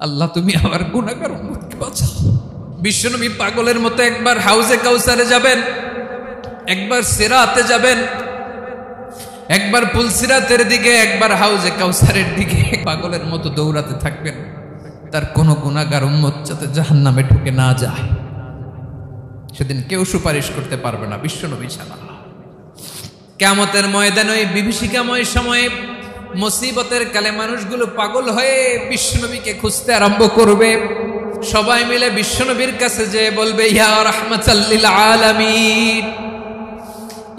আল্লাহ তুমি আমার গুনাহগার উম্মতকে বাঁচাও। বিশ্বনবী পাগলের মতো একবার হাউজে কাউসারে যাবেন, একবার সিরাতে যাবেন, একবার পুলসিরাতের দিকে, একবার হাউজে কাউসারের দিকে পাগলের মতো দৌড়াতে থাকবেন। তার কোনো গুনাহগার উম্মত যাতে জাহান্নামে ঢুকে না যায়, সেদিন কেউ সুপারিশ করতে পারবে না বিশ্বনবী ছাড়া। কিয়ামতের ময়দানে ওই বিভীষিকাময় সময়ে মুসিবতের কালে মানুষগুলো পাগল হয়ে বিশ্বনবীকে খুঁজতে আরম্ভ করবে। সবাই মিলে বিশ্বনবীর কাছে যেয়ে বলবে, ইয়া রাহমাতাল লিল আলামিন,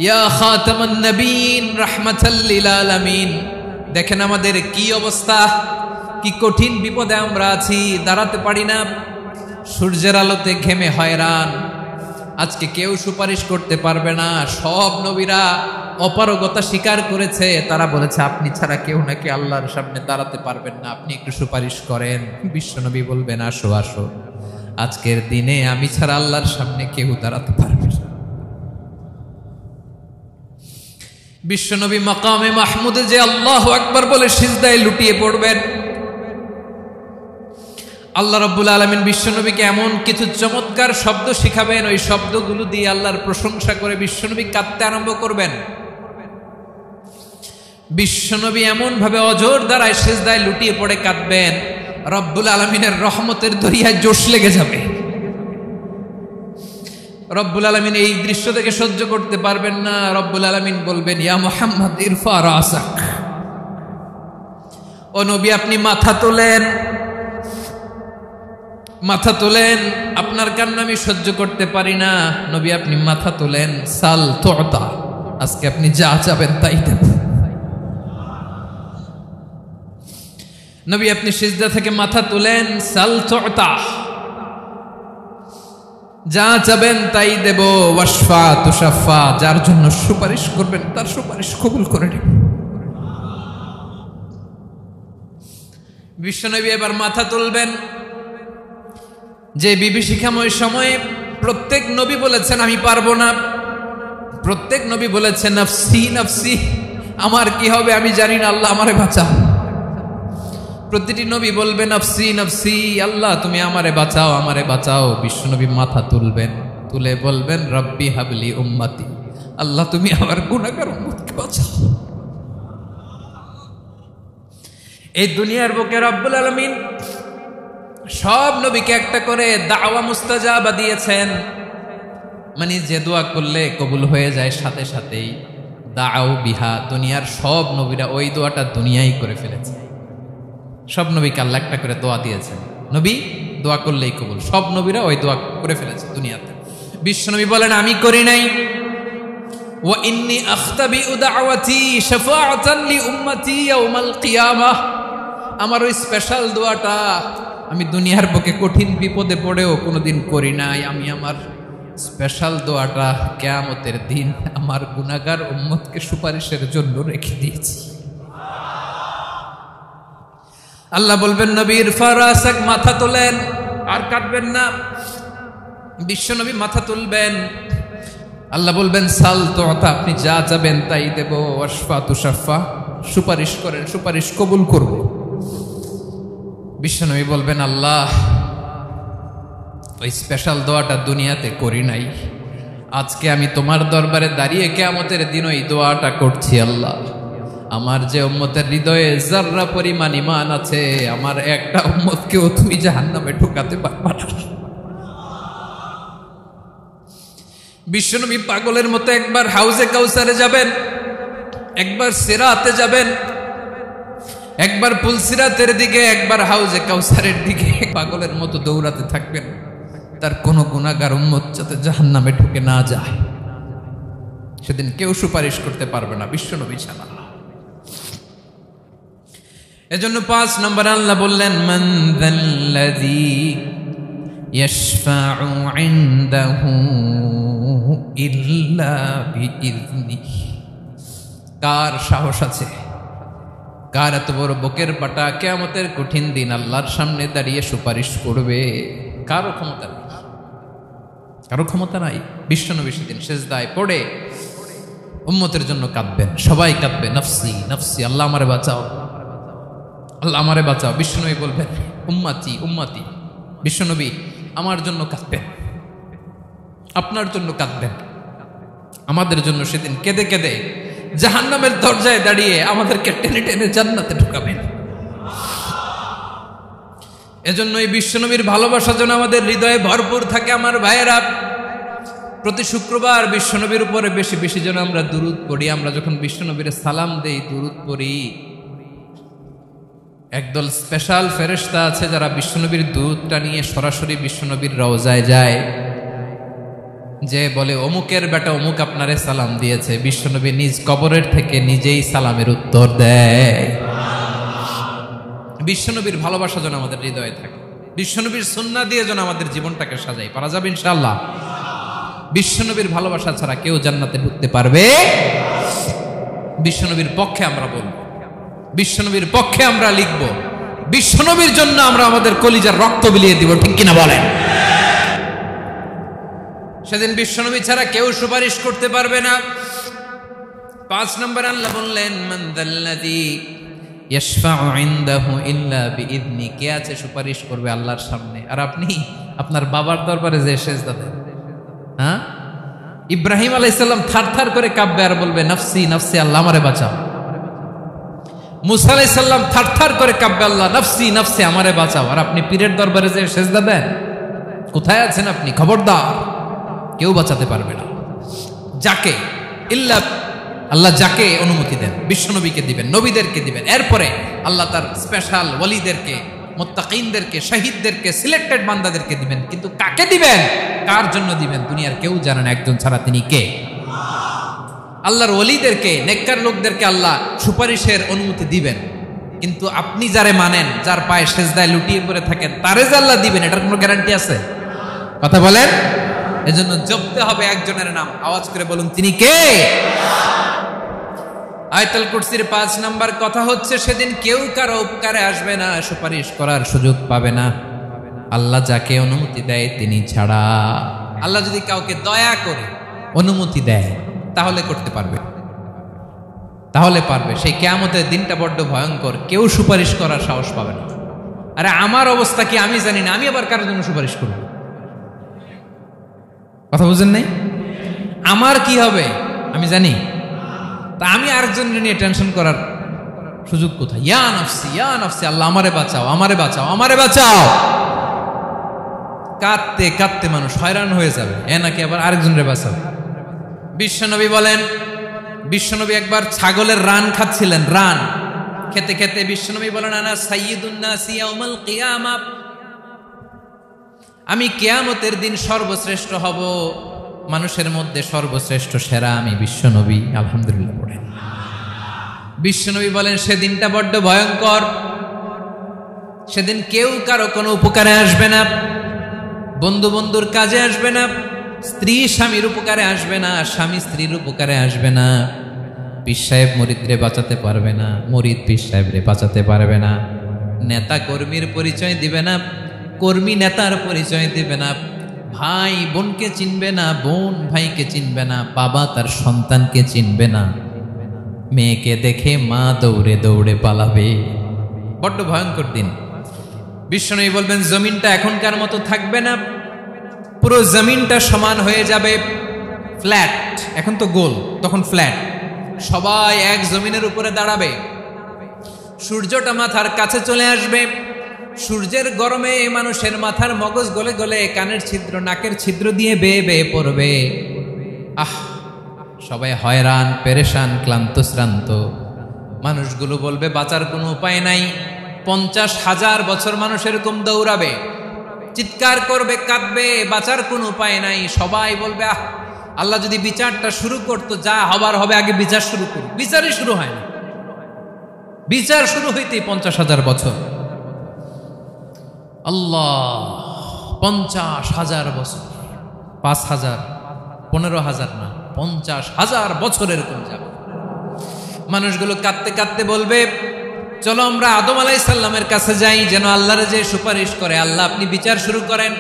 ইয়া খাতামান নবীন, রাহমাতাল লিল আলামিন। দেখেন আমাদের কি অবস্থা, কি কঠিন বিপদে আমরা আছি, দাঁড়াতে পারি না, সূর্যের আলোতে ঘেমে হয়রান। আজকে কেউ সুপারিশ করতে পারবে না। সব নবীরা অপারগতা স্বীকার করেছে, তারা বলেছে আপনি ছাড়া কেউ নাকি আল্লাহর সামনে দাঁড়াতে পারবেন না, আপনি একটু সুপারিশ করেন। বিশ্বনবী বলবেন, আসো আসো, আজকের দিনে আমি ছাড়া আল্লাহর সামনে কেউ দাঁড়াতে পারবে না। বিশ্বনবী মাকামে মাহমুদে যে আল্লাহু আকবার বলে সিজদায় লুটিয়ে পড়বেন, আল্লাহ রাব্বুল আলামিন বিশ্বনবীকে এমন কিছু চমৎকার শব্দ শিখাবেন, ওই শব্দগুলো দিয়ে আল্লাহর প্রশংসা করে বিশ্বনবী কাঁদতে আরম্ভ করবেন। বিশ্বনবী এমন ভাবে অজর দ্বারায় সিজদায় লুটিয়ে পড়ে কাঁদবেন, রব্বুল আলামিনের রহমতের দরিয়ায় জোশ লেগে যাবে। রব্বুল আলামিন এই দৃশ্য থেকে সহ্য করতে পারবেন না। রব্বুল আলামিন বলবেন, ইয়া মুহাম্মদ ইরফা রাসাক, ও নবী আপনি মাথা তোলেন, মাথা তোলেন, আপনার কান্না আমি সহ্য করতে পারি না। নবী আপনি মাথা তোলেন, সাল তুতা, আজকে আপনি যা চাবেন তাই দেব। নবী আপনি সিজদা থেকে মাথা তুলেন, সাল তুতা, যা চাবেন তাই দেব। ওয়াশফা তুশাফা, যার জন্য সুপারিশ করবেন তার সুপারিশ কবুল করে নেব। বিশ্বনবী এবার মাথা তুলবেন। যে বিভীষিকাময় সময়ে প্রত্যেক নবী বলেছেন আমি পারবো না, প্রত্যেক নবী বলেছেন নফসি নফসি, আমার কি হবে আমি জানি না, আল্লাহ আমারে বাঁচাও। প্রতিটি নবী বলবেন নফসি নফসি, আল্লাহ তুমি আমারে বাঁচাও, আমারে বাঁচাও। বিশ্বনবী মাথা তুলবেন, তুলে বলবেন রব্বি হাবলি উম্মতি, আল্লাহ তুমি আমার গুনাহগার উম্মতকে বাঁচাও। এই দুনিয়ার বুকে রব্বুল আলামিন সব নবীকে একটা করে দাওয়া মুস্তাজাবা দিয়েছেন, মানে যে দোয়া করলে কবুল হয়ে যায় সাথে সাথেই। দাও বিহা, দুনিয়ার সব নবীরা ওই দোয়াটা দুনিয়ায় করে ফেলেছে। সব নবীকে আল্লাহ একটা করে দোয়া দিয়েছেন, নবী দোয়া করলেই কবুল। সব নবীরা ওই দোয়া করে ফেলেছে দুনিয়াতে। বিশ্বনবী বলেন আমি করি নাই। ওয়া ইন্নী আখতাবিউ দাওয়াতি শাফাআতান লি উম্মতি ইয়াউমাল কিয়ামাহ, আমার ওই স্পেশাল দোয়াটা আমি দুনিয়ার বুকে কঠিন বিপদে পড়েও কোনোদিন করি নাই। আমি আমার স্পেশাল দোয়াটা কিয়ামতের দিন আমার গুনাহগার উম্মতকে সুপারিশের জন্য রেখে দিয়েছি। আল্লাহ বলবেন নবী ইরফা রাসাক, মাথা তোলেন, আর কাটবেন না। বিশ্বনবী মাথা তুলবেন, আল্লাহ বলবেন সাল তুতা, আপনি যা চাবেন তাই দেব। ওয়াশফা তুশাফা, সুপারিশ করেন, সুপারিশ কবুল করব। বিশ্বনবী বলবেন আল্লাহ ওই স্পেশাল দোয়াটা দুনিয়াতে করি নাই, আজকে আমি তোমার দরবারে দাঁড়িয়ে কিয়ামতের দিন ওই দোয়াটা করছি। আল্লাহ আমার যে উম্মতের হৃদয়ে যাররা পরিমাণ ঈমান আছে, আমার একটা উম্মতকেও তুমি জাহান্নামে ঢোকাতে পারবা না। বিশ্বনবী পাগলের মতো একবার হাউজে কাউসারে যাবেন, একবার সিরাতে যাবেন, একবার পুলসিরাতের দিকে, একবার হাউজে কাউসারের দিকে পাগলের মতো দৌড়াতে থাকবেন। তার কোনো গুনাহগার উম্মত যাতে জাহান্নামে ঢুকে না যায়, সেদিন কেউ সুপারিশ করতে পারবে না বিশ্বনবী ছাড়া। এজন্য 5 নম্বর আল্লাহ বললেন মান যাল্লাযী ইয়াশফাউ ইনদাহু ইল্লা বিইযনিহি, কার সাহস আছে, কার এত বড় বুকের পাটা কিয়ামতের কঠিন দিন আল্লাহর সামনে দাঁড়িয়ে সুপারিশ করবে? কারো ক্ষমতা নেই, কারো ক্ষমতা নাই। বিশ্বনবী সেদিন সিজদায় পড়ে উম্মতের জন্য কাঁদবেন, সবাই কাঁদবে নফসি নফসি, আল্লাহ আমারে বাঁচাও, আল্লাহ আমারে বাঁচাও। বিশ্বনবী বলবেন উম্মতি উম্মতি, বিশ্বনবী আমার জন্য কাঁদবেন, আপনার জন্য কাঁদবেন, আমাদের জন্য সেদিন কেঁদে কেঁদে জাহান্নামের দরজায় দাঁড়িয়ে আমাদেরকে টেনে টেনে জান্নাতে ঢুকাবেন। এজন্য এই বিশ্বনবীর ভালোবাসা যেন আমাদের হৃদয়ে ভরপুর থাকে। আমার ভাইয়েরা, প্রতি শুক্রবার বিশ্বনবীর উপরে বেশি বেশি যেন আমরা দুরূদ পড়ি। আমরা যখন বিশ্বনবীর সালাম দেই, দুরূদ পড়ি, একদল স্পেশাল ফেরেশতা আছে যারা বিশ্বনবীর দুধটা নিয়ে সরাসরি বিশ্বনবীর রওজায় যায়, যে বলে অমুকের বেটা অমুক আপনারে সালাম দিয়েছে। বিশ্বনবী নিজ কবরের থেকে নিজেই সালামের উত্তর দেয়। বিশ্বনবীর ভালোবাসা যেন আমাদের হৃদয়ে থাকে, বিশ্বনবীর সুন্নাহ দিয়ে যেন আমাদের জীবনটাকে সাজাই। পারা যাবে ইনশাআল্লাহ? বিশ্বনবীর ভালোবাসা ছাড়া কেউ জান্নাতে ঢুকতে পারবে? বিশ্বনবীর পক্ষে আমরা বলবো, বিশ্বনবীর পক্ষে আমরা লিখব, বিশ্বনবীর জন্য আমরা আমাদের কলিজার রক্ত বিলিয়ে দিব, ঠিক কিনা বলেন? সেদিন বিশ্বনবী ছাড়া কেউ সুপারিশ করতে পারবে না। 5 নম্বর আল্লাহ বললেন, মান যাল্লাযী ইয়াশফাউ ইনদাহু ইল্লা বিইذনি, কে আছে সুপারিশ করবে আল্লাহর সামনে? আর আপনি আপনার বাবার দরবারে যে সেজদা দেন, হ্যাঁ, ইব্রাহিম আলাইহিস সালাম থারথার করে কাঁপবে আর বলবে নাফসি নাফসি, আল্লাহ আমারে বাঁচাও। মুসা আলাইহিস সালাম থারথার করে কাঁপবে, আল্লাহ নাফসি নাফসি, আমারে বাঁচাও। আর আপনি পীরের দরবারে যে সেজদা দেন, কোথায় আছেন আপনি? খবরদার, কেউ বাঁচাতে পারবে না। যাকে ইল্লা আল্লাহ যাকে অনুমতি দেন, বিশ্বনবীকে দিবেন, নবীদেরকে দিবেন, এরপরে আল্লাহ তার স্পেশাল ওয়ালিদেরকে, মুত্তাকিনদেরকে, শহীদদেরকে, সিলেক্টেড বান্দাদেরকে দিবেন। কিন্তু কাকে দিবেন, কার জন্য দিবেন, দুনিয়ার কেউ জানে না, একজন ছাড়া, তিনি কে? আল্লাহর ওয়ালিদেরকে, নেককার লোকদেরকে আল্লাহ সুপারিশের অনুমতি দিবেন। কিন্তু আপনি যারে মানেন, যার পায়ে সেজদায় লুটিয়ে পড়ে থাকেন, তারে যে আল্লাহ দিবেন, এটার কোনো গ্যারান্টি আছে? কথা বলেন। এজন্য জপতে হবে একজনের নাম, আওয়াজ করে বলুন, তিনি কে? আয়াতুল কুরসির 5 নাম্বার কথা হচ্ছে, সেদিন কেউ কারো উপকারে আসবে না, সুপারিশ করার সুযোগ পাবে না, আল্লাহ যাকে অনুমতি দেয় তিনি ছাড়া। আল্লাহ যদি কাউকে দয়া করে অনুমতি দেয় তাহলে করতে পারবে, তাহলে পারবে। সেই কিয়ামতের দিনটা বড্ড ভয়ঙ্কর, কেউ সুপারিশ করার সাহস পাবে না। আরে আমার অবস্থা কি আমি জানি না, আমি আবার কারোর জন্য সুপারিশ করব? কথা বুঝেন নাই? আমার কি হবে আমি জানি, তা আমি আরেকজনের নিয়ে টেনশন করার সুযোগ কোথায়? ইয়া নাফসি ইয়া নাফসি, আল্লাহ আমারে বাঁচাও, আমারে বাঁচাও, আমারে বাঁচাও। কাঁদতে কাঁদতে মানুষ হয়রান হয়ে যাবে, এ নাকি আবার আরেকজনের বাঁচাবে। বিশ্বনবী বলেন, বিশ্বনবী একবার ছাগলের রান খাচ্ছিলেন, রান খেতে খেতে বিশ্বনবী বলেন, আনা সাইয়্যিদুন নাসি ইয়াউমাল কিয়ামা, আমি কিয়ামতের দিন সর্বশ্রেষ্ঠ হব, মানুষের মধ্যে সর্বশ্রেষ্ঠ সেরা আমি বিশ্বনবী। আলহামদুলিল্লাহ পড়েন। বিশ্বনবী বলেন, সেদিনটা বড্ড ভয়ঙ্কর, সেদিন কেউ কারো কোনো উপকারে আসবে না, বন্ধু বন্ধুর কাজে আসবে না, স্ত্রী স্বামীর উপকারে আসবে না, স্বামী স্ত্রীর উপকারে আসবে না, পীর সাহেব মুরিদরে বাঁচাতে পারবে না, মুরিদ পীর সাহেবরে বাঁচাতে পারবে না, নেতা কর্মীর পরিচয় দিবে না, কর্মী নেতার পরিচয় দিবে না, ভাই বোনকে চিনবে না, বোন ভাইকে চিনবে না, বাবা তার সন্তানকে চিনবে না, মেয়েকে দেখে মা দৌড়ে দৌড়ে পালাবে। বড্ড ভয়ঙ্কর দিন। বিশ্বনবী বলবেন, জমিনটা এখনকার মতো থাকবে না, পুরো জমিনটা সমান হয়ে যাবে, ফ্ল্যাট। এখন তো গোল, তখন ফ্ল্যাট। সবাই এক জমিনের উপরে দাঁড়াবে, সূর্যটা মাথার কাছে চলে আসবে, সূর্যের গরমে মানুষের মাথার মগজ গলে গলে কানের ছিদ্র, নাকের ছিদ্র দিয়ে বেয়ে বেয়ে পড়বে। আহ, সবাই হয়রান, পেরেশান, ক্লান্ত শ্রান্ত। মানুষগুলো বলবে বাঁচার কোনো উপায় নাই। 50,000 বছর মানুষ এরকম দৌড়াবে, চিৎকার করবে, কাঁদবে, বাঁচার কোনো উপায় নাই। সবাই বলবে, আহ, আল্লাহ যদি বিচারটা শুরু করতো, যা হবার হবে, আগে বিচার শুরু করুন। বিচারই শুরু হয় না, বিচার শুরু হইতেই 50,000 বছর। আল্লাহ, 50,000 বছর, 5,000, 15,000 না, 50,000 বছর এরকম যাবে। মানুষগুলো কাঁদতে কাঁদতে বলবে, চলো আমরা আদম আলাইহিস সালামের কাছে যাই, যেন আল্লাহর যে সুপারিশ করে, আল্লাহ আপনি বিচার শুরু করেন।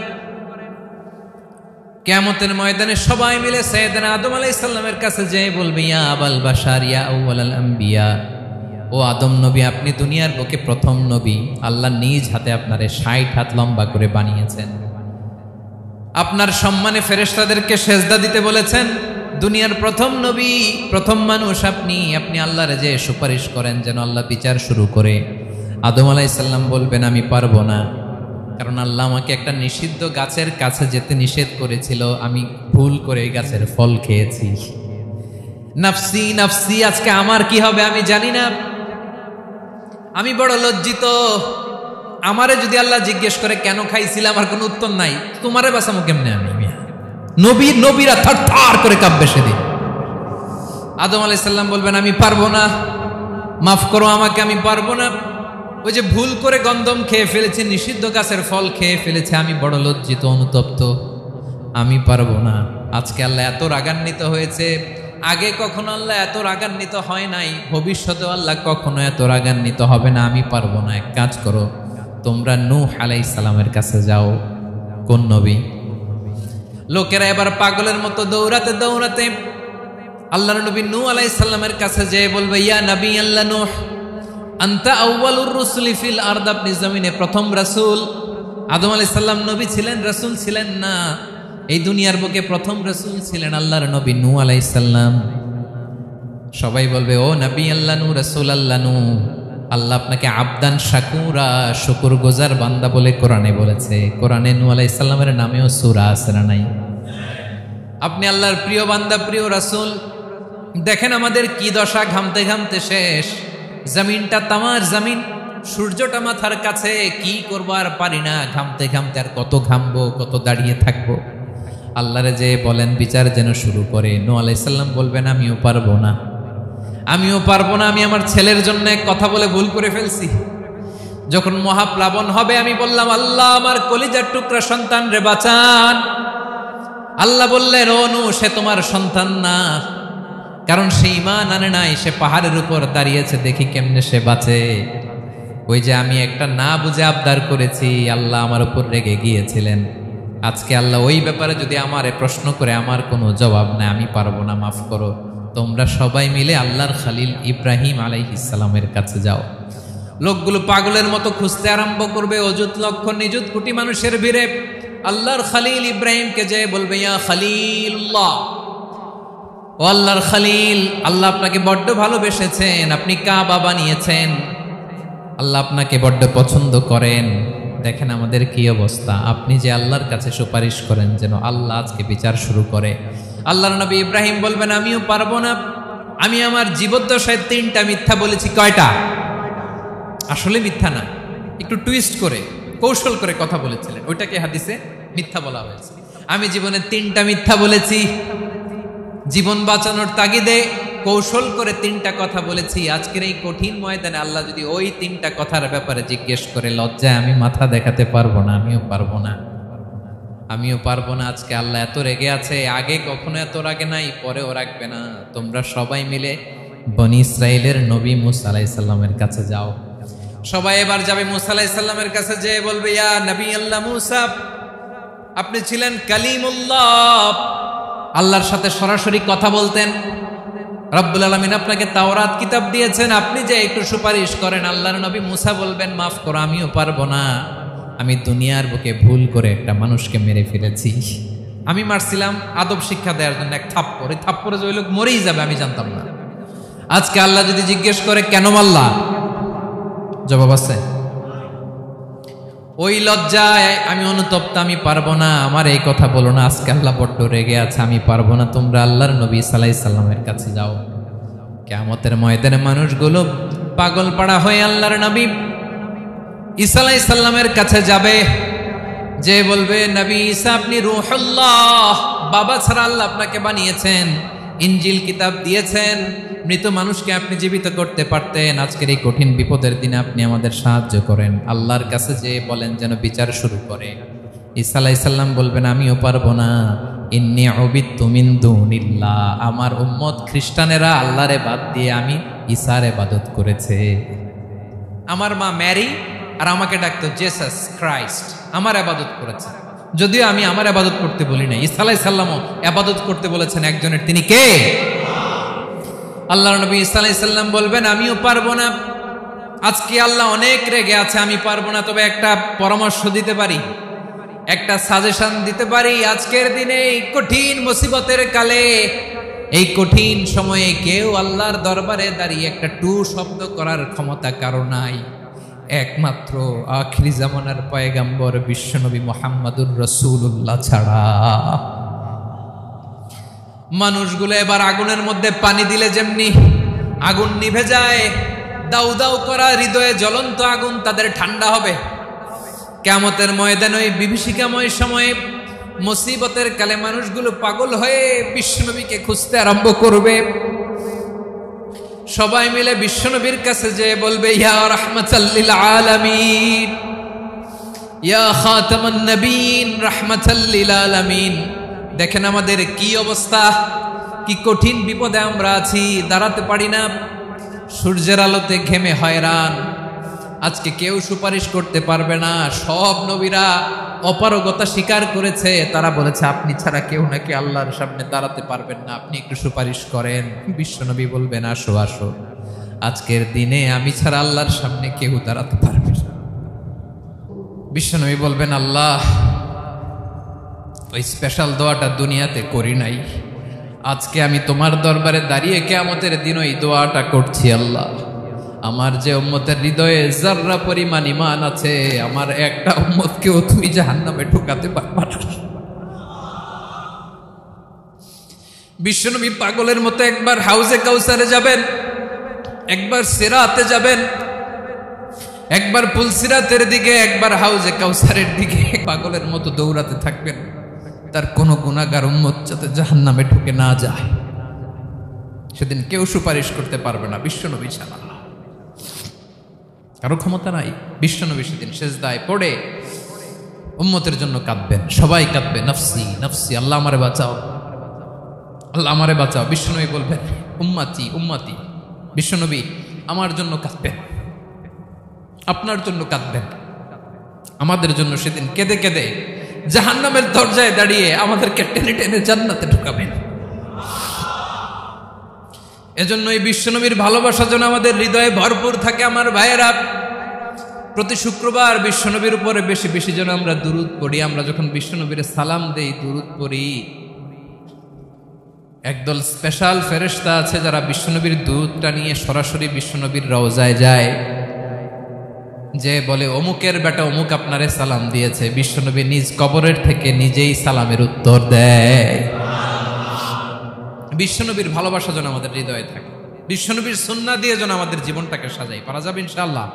কিয়ামতের ময়দানে সবাই মিলে সাইয়েদনা আদম আলাইহিস সালামের কাছে যেয়ে বলবে, ইয়া আবাল বাশার ইয়া আউওয়ালাল আম্বিয়া, ও আদম নবী, আপনি দুনিয়ার বুকে প্রথম নবী। আল্লাহ নিজ হাতে আপনারে 60 হাত লম্বা করে বানিয়েছেন। আপনার সম্মানে ফেরেশতাদেরকে সেজদা দিতে বলেছেন। দুনিয়ার প্রথম নবী, প্রথম মানুষ আপনি। আপনি আল্লাহরে যে সুপারিশ করেন যেন আল্লাহ বিচার শুরু করে। আদম আলাইহিস সালাম বলবেন আমি পারবো না, কারণ আল্লাহ আমাকে একটা নিষিদ্ধ গাছের কাছে যেতে নিষেধ করেছিল, আমি ভুল করে এই গাছের ফল খেয়েছি। নাফসি নাফসি, আজকে আমার কি হবে আমি জানি না, আমি বড় লজ্জিত। আমারে যদি আল্লাহ জিজ্ঞেস করে কেন খাইছিলাম, আমার কোনো উত্তর নাই, তোমারে বাঁচামো কেমনে আমি? নবীরা থার থার করে কাঁপবে সেদিন। আদম আলাইহিস সালাম বলবেন আমি পারবো না, মাফ করো আমাকে, আমি পারবো না। ওই যে ভুল করে গন্ধম খেয়ে ফেলেছি, নিষিদ্ধ গাছের ফল খেয়ে ফেলেছে, আমি বড় লজ্জিত, অনুতপ্ত, আমি পারবো না। আজকে আল্লাহ এত রাগান্বিত হয়েছে, আগে কখনো আল্লাহ এত রাগান্বিত হয় নাই, ভবিষ্যতে আল্লাহ কখনো এত রাগান্বিত হবে না। আমি পারবো না। এক কাজ করো, তোমরা নূহ আলাইহিস সালামের কাছে যাও। কোন নবী? লোকেরা এবার পাগলের মতো দৌড়াতে দৌড়াতে আল্লাহর নবী নূহ আলাইহিস সালামের কাছে যেয়ে বলবে, ইয়া নবী আল্লাহ নূহ, আনতা আউয়ালুর রুসুলি ফিল আরদ, আপনি জমিনে প্রথম রাসূল। আদম আলাইহিস সালাম নবী ছিলেন, রাসূল ছিলেন না। এই দুনিয়ার বুকে প্রথম রাসূল ছিলেন আল্লাহর নবী নূহ আলাইহিস সালাম। সবাই বলবে ও নবী আল্লাহ নূহ, রাসূল আল্লাহ নূহ, আল্লাহ আপনাকে আবদান শাকুরা, শুকরগুজার বান্দা বলে কোরআনে বলেছে। কোরআনে নূহ আলাইহিস সালামের নামেও সূরা আছে না নাই? আপনি আল্লাহর প্রিয় বান্দা, প্রিয় রাসূল। দেখেন আমাদের কি দশা, ঘামতে ঘামতে শেষ। জমিনটা তামার জমিন, সূর্যটা মাথার কাছে, কি করবো আর পারি না, ঘামতে ঘামতে আর কত ঘামবো, কত দাঁড়িয়ে থাকবো। আল্লাহরে যে বলেন বিচার যেন শুরু করে। নূহ আলাইহিস সালাম বলবেন আমিও পারবো না, আমিও পারবো না। আমি আমার ছেলের জন্য কথা বলে ভুল করে ফেলছি। যখন মহাপ্লাবন হবে আমি বললাম আল্লাহ আমার কলিজার টুকরা সন্তান রে বাঁচান। আল্লাহ বললেন ও নূহ, সে তোমার সন্তান না, কারণ সে ঈমান আনে নাই, সে পাহাড়ের উপর দাঁড়িয়েছে, দেখি কেমনে সে বাঁচে। ওই যে আমি একটা না বুঝে আবদার করেছি, আল্লাহ আমার উপর রেগে গিয়েছিলেন। আজকে আল্লাহ ওই ব্যাপারে যদি আমারে প্রশ্ন করে, আমার কোনো জবাব নাই, আমি পারবো না, মাফ করো। তোমরা সবাই মিলে আল্লাহর খালিল ইব্রাহিম আলাইহিস সালামের কাছে যাও। লোকগুলো পাগলের মতো খুঁজতে আরম্ভ করবে, অযুত লক্ষ নিযুত কোটি মানুষের ভিড়ে আল্লাহর খালিল ইব্রাহিমকে যে বলবে ইয়া খালিলুল্লাহ, ও আল্লাহর খালিল, আল্লাহ আপনাকে বড্ড ভালোবেসেছেন, আপনি কাবা বানিয়েছেন, আল্লাহ আপনাকে বড্ড পছন্দ করেন। দেখেন আমাদের কি অবস্থা। আপনি যে আল্লাহর কাছে সুপারিশ করেন যেন আল্লাহ আজকে বিচার শুরু করে। আল্লাহর নবী ইব্রাহিম বলবেন আমিও পারবো না, আমি আমার জীবদ্দশায় 3টা মিথ্যা বলেছি। কয়টা? আসলে মিথ্যা না, একটু টুইস্ট করে কৌশল করে কথা বলেছিলেন, ওইটাকে হাদিসে মিথ্যা বলা হয়েছে। আমি জীবনে 3টা মিথ্যা বলেছি, জীবন বাঁচানোর তাগিদে কৌশল করে 3টা কথা বলেছি। আজকের এই কঠিন ময়দানে আল্লাহ যদি ওই 3টা কথার ব্যাপারে জিজ্ঞেস করে, লজ্জায় আমি মাথা দেখাতে পারবো না, আমিও পারবো না, আমিও পারবো না। আজকে আল্লাহ এত রেগে আছে, আগে কখনো এত রাগে নাই, পরেও রাখবে না। তোমরা সবাই মিলে বনি ইসরাইলের নবী মূসা আলাইহিস সালামের কাছে যাও। সবাই এবার যাবে মূসা আলাইহিস সালামের কাছে, যে বলবে ইয়া নবী আল্লাহ মূসা, আপনি ছিলেন কালিমুল্লাহ, আল্লাহর সাথে সরাসরি কথা বলতেন। রব্বুল আলামিন আপনাকে তাওরাত কিতাব দিয়েছেন, আপনি যে একটু সুপারিশ করেন। আল্লাহর নবী মূসা বলবেন মাফ করো, আমিও পারবো না, আমি দুনিয়ার বুকে ভুল করে একটা মানুষকে মেরে ফেলেছি। আমি মারছিলাম আদব শিক্ষা দেওয়ার জন্য এক থাপ্পড়, এই থাপ্পড়ে যে ওই লোক মরেই যাবে আমি জানতাম না। আজকে আল্লাহ যদি জিজ্ঞেস করে কেন মারলা, জবাব আছে? ওই লজ্জায় আমি অনুতপ্ত, আমি পারবো না, আমার এই কথা বলো না। আজকে আল্লাহ বড্ড রেগে আছে, আমি পারবো না। তোমরা আল্লাহর নবী ঈসা আলাইহিস সালামের কাছে যাও। কিয়ামতের ময়দানে মানুষগুলো পাগল পাড়া হয়ে আল্লাহর নবী ঈসা আলাইহিস সালামের কাছে যাবে, যে বলবে নবী ঈসা আপনি রূহুল্লাহ, বাবা ছাড়া আল্লাহ আপনাকে বানিয়েছেন, ইনজিল কিতাব দিয়েছেন, মৃত মানুষকে আপনি জীবিত করতে পারতেন। আজকের এই কঠিন বিপদের দিনে আপনি আমাদের সাহায্য করেন। আল্লাহর কাছে যে বলেন যেন বিচার শুরু করে। ঈসা আলাইহিস সালাম বলবেন আমিও পারবো না, ইন্নী উবিদতু মিন দুনিল্লাহ, আমার উম্মত খ্রিস্টানেরা আল্লাহরে বাদ দিয়ে আমি ঈসার ইবাদত করেছে। আমার মা ম্যারি আর আমাকে ডাকতো জেসাস ক্রাইস্ট, আমার ইবাদত করেছে, যদিও আমি আমার ইবাদত করতে বলি না। ঈসা আলাইহিস সালামও ইবাদত করতে বলেছেন একজনের, তিনি কে? আল্লাহর নবী ঈসা আলাইহিস সালাম বলবেন আমিও পারবো না, আজকে আল্লাহ অনেক রেগে আছে, আমি পারবো না, তবে একটা পরামর্শ দিতে পারি, একটা সাজেশন দিতে পারি। আজকের দিনে এই কঠিন মুসিবতের কালে, এই কঠিন সময়ে কেউ আল্লাহর দরবারে দাঁড়িয়ে একটা টু শব্দ করার ক্ষমতা কারো নাই, একমাত্র আখিরি জামানার পয়গাম্বর বিশ্বনবী মুহাম্মাদুর রাসূলুল্লাহ ছাড়া। মানুষগুলো এবার আগুনের মধ্যে পানি দিলে যেমনি আগুন নিভে যায়, দাউ দাউ করা হৃদয়ে জ্বলন্ত আগুন তাদের ঠান্ডা হবে। কিয়ামতের ময়দানে ওই বিভীষিকাময় সময়ে মুসিবতের কালে মানুষগুলো পাগল হয়ে বিশ্বনবীকে খুঁজতে আরম্ভ করবে। সবাই মিলে বিশ্বনবীর কাছে যেয়ে বলবে ইয়া রাহমাতাল লিল আলামিন, ইয়া খাতামান নবীন, রাহমাতাল লিল আলামিন। দেখেন আমাদের কি অবস্থা, কি কঠিন বিপদে আমরা আছি, দাঁড়াতে পারি না, সূর্যের আলোতে ঘেমে হয়রান। আজকে কেউ সুপারিশ করতে পারবে না, সব নবীরা অপারগতা স্বীকার করেছে, তারা বলেছে আপনি ছাড়া কেউ নাকি আল্লাহর সামনে দাঁড়াতে পারবেন না, আপনি একটু সুপারিশ করেন। বিশ্বনবী বলবেন আসো আসো, আজকের দিনে আমি ছাড়া আল্লাহর সামনে কেউ দাঁড়াতে পারবে না। বিশ্বনবী বলবেন আল্লাহ, ওই স্পেশাল দোয়াটা দুনিয়াতে করি নাই, আজকে আমি তোমার দরবারে দাঁড়িয়ে কিয়ামতের দিন ওই দোয়াটা করছি। আল্লাহ, আমার যে উম্মতের হৃদয়ে যাররা পরিমাণ ঈমান আছে, আমার একটা উম্মতকেও তুই জাহান্নামে ঢোকাতে পারবা না। বিশ্বনবী পাগলের মতো একবার হাউজে কাউসারে যাবেন, একবার সিরাতে যাবেন, একবার পুলসিরাতের দিকে, একবার হাউজে কাউসারের দিকে পাগলের মতো দৌড়াতে থাকবেন, তার কোনো গুনাহগার উম্মত যাতে জাহান্নামে ঢুকে না যায়। সেদিন কেউ সুপারিশ করতে পারবে না বিশ্বনবী ছাড়া, কারো ক্ষমতা নাই। বিশ্বনবী সেদিন সেজদায় পড়ে উম্মতের জন্য কাঁদবেন, সবাই কাঁদবে নফসি নফসি, আল্লাহ আমারে বাঁচাও, আল্লাহ আমারে বাঁচাও। বিশ্বনবী বলবেন উম্মতি উম্মতি। বিশ্বনবী আমার জন্য কাঁদবেন, আপনার জন্য কাঁদবেন, আমাদের জন্য সেদিন কেঁদে কেঁদে জাহান্নামের দরজায় দাঁড়িয়ে আমাদেরকে টেনে টেনে জান্নাতে ঢুকাবেন। এজন্য এই বিশ্বনবীর ভালোবাসা যেন আমাদের হৃদয়ে ভরপুর থাকে। আমার ভাইয়েরা, প্রতি শুক্রবার বিশ্বনবীর উপরে বেশি বেশি যেন আমরা দুরূদ পড়ি। আমরা যখন বিশ্বনবীর সালাম দেই, দুরূদ পড়ি, একদল স্পেশাল ফেরেশতা আছে যারা বিশ্বনবীর দুরূদটা নিয়ে সরাসরি বিশ্বনবীর রওজায় যায়, যে বলে অমুকের বেটা অমুক আপনারে সালাম দিয়েছে। বিশ্বনবী নিজ কবরের থেকে নিজেই সালামের উত্তর দেয়। বিশ্বনবীর ভালোবাসা যেন আমাদের হৃদয়ে থাকে, বিশ্বনবীর সুন্নাহ দিয়ে যেন আমাদের জীবনটাকে সাজাই। পারা যাবে ইনশাআল্লাহ।